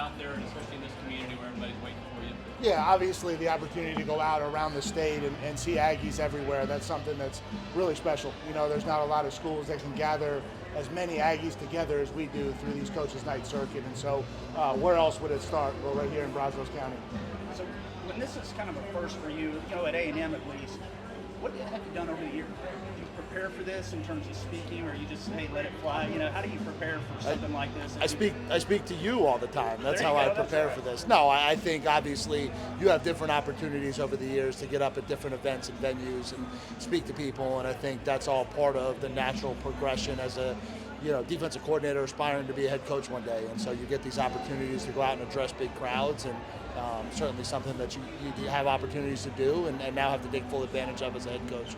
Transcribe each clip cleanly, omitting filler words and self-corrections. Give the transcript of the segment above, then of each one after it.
out there, and especially in this community where everybody's waiting for you? Yeah, obviously the opportunity to go out around the state and see Aggies everywhere, that's something that's really special. You know, there's not a lot of schools that can gather as many Aggies together as we do through these Coaches Night circuit. And so where else would it start? Well, right here in Brazos County. So when this is kind of a first for you, at A&M at least, what have you done over the years? Do you prepare for this in terms of speaking, or you just, hey, let it fly? How do you prepare for something like this? I speak to you all the time. That's how I prepare for this. No, I think obviously you have different opportunities over the years to get up at different events and venues and speak to people, and I think that's all part of the natural progression as a defensive coordinator aspiring to be a head coach one day. And so you get these opportunities to go out and address big crowds, and certainly something that you have opportunities to do and now have to take full advantage of as a head coach.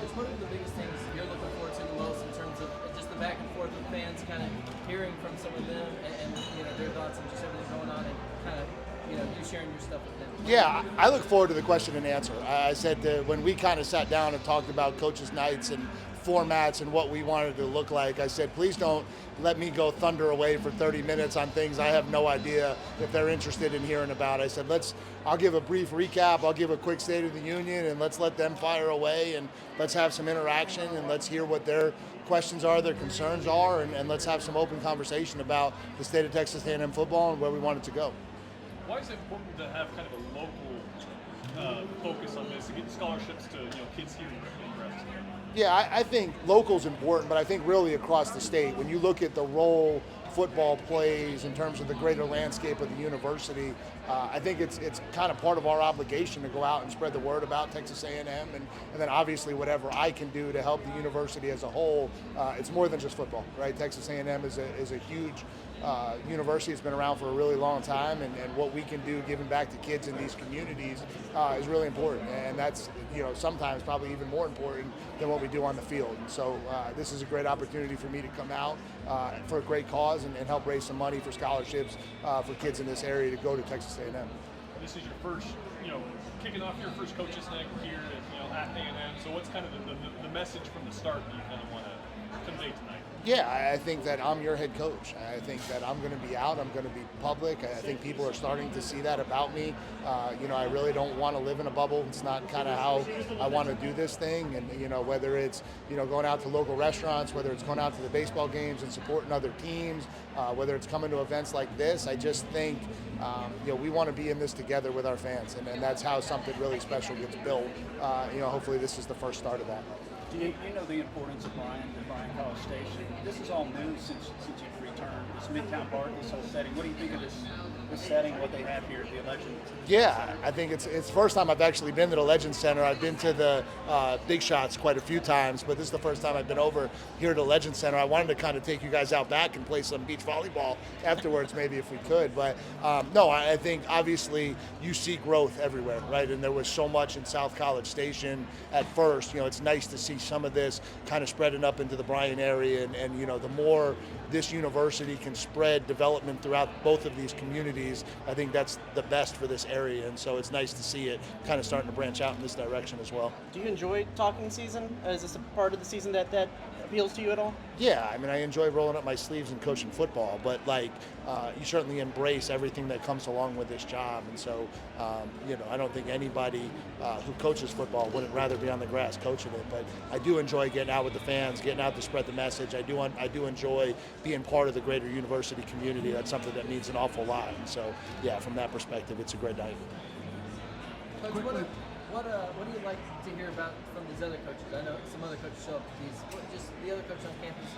It's one of the biggest things you're looking forward to the most in terms of just the back and forth with fans, kind of hearing from some of them and their thoughts and just everything going on, and kind of you sharing your stuff with them. Yeah, I look forward to the question and answer. I said that when we kind of sat down and talked about Coaches Nights and formats and what we wanted to look like, I said, please don't let me go thunder away for 30 minutes on things I have no idea if they're interested in hearing about. I said, I'll give a brief recap, I'll give a quick State of the Union, and let's let them fire away, and let's have some interaction, and let's hear what their questions are, their concerns are, and let's have some open conversation about the state of Texas A&M football and where we want it to go. Why is it important to have kind of a local focus on this, to get scholarships to kids here in Brazos? Yeah, I think local's important, but I think really across the state, when you look at the role football plays in terms of the greater landscape of the university, I think it's kind of part of our obligation to go out and spread the word about Texas A&M, and then obviously whatever I can do to help the university as a whole. It's more than just football, right? Texas A&M is a huge university. It's been around for a really long time, and what we can do giving back to kids in these communities is really important, and that's sometimes probably even more important than what we do on the field. And so this is a great opportunity for me to come out for a great cause and help raise some money for scholarships for kids in this area to go to Texas A&M. This is your first, kicking off your first Coaches Night here at A&M. So what's kind of the message from the start that you kind of want to convey tonight? Yeah, I think that I'm your head coach. I think that I'm going to be out. I'm going to be public. I think people are starting to see that about me. I really don't want to live in a bubble. It's not kind of how I want to do this thing. And, whether it's, going out to local restaurants, whether it's going out to the baseball games and supporting other teams, whether it's coming to events like this, I just think, we want to be in this together with our fans. And that's how something really special gets built. Hopefully this is the first start of that. You know the importance of Bryan College Station. This is all new since you've returned. This Midtown Park, this whole setting. What do you think of this setting, what they have here at the Legends? Yeah, I think it's the first time I've actually been to the Legends Center. I've been to the Big Shots quite a few times, but this is the first time I've been over here at the Legends Center. I wanted to kind of take you guys out back and play some beach volleyball afterwards, maybe if we could. But no, I think obviously you see growth everywhere, right? And there was so much in South College Station at first. It's nice to see some of this kind of spreading up into the Bryan area, and the more this university can spread development throughout both of these communities, I think that's the best for this area, and so it's nice to see it kind of starting to branch out in this direction as well. Do you enjoy talking season? Is this a part of the season that appeals to you at all? Yeah, I mean, I enjoy rolling up my sleeves and coaching football, but you certainly embrace everything that comes along with this job, and so I don't think anybody who coaches football wouldn't rather be on the grass coaching it, but I do enjoy getting out with the fans, getting out to spread the message. I do enjoy being part of the greater university community. That's something that means an awful lot, and so yeah, from that perspective, it's a great night. Coach, what do you like to hear about from these other coaches? I know some other coaches show up to these, just the other coaches on campus.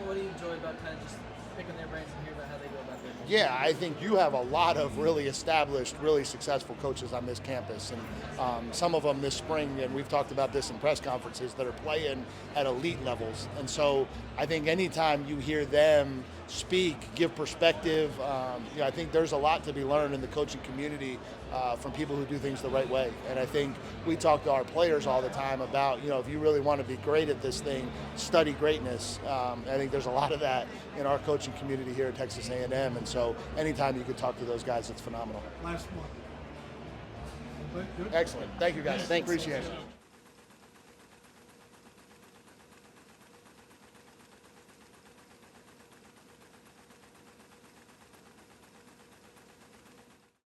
What do you enjoy about kind of just picking their brains and hear about how they go about their things? Yeah, I think you have a lot of really established, really successful coaches on this campus, and some of them this spring, and we've talked about this in press conferences, that are playing at elite levels. And so I think anytime you hear them speak, give perspective, I think there's a lot to be learned in the coaching community from people who do things the right way. And I think we talk to our players all the time about, if you really want to be great at this thing, study greatness. I think there's a lot of that in our coaching community here at Texas A&M, and so anytime you can talk to those guys, it's phenomenal. Last one. Excellent. Thank you, guys. Thanks. Appreciate it.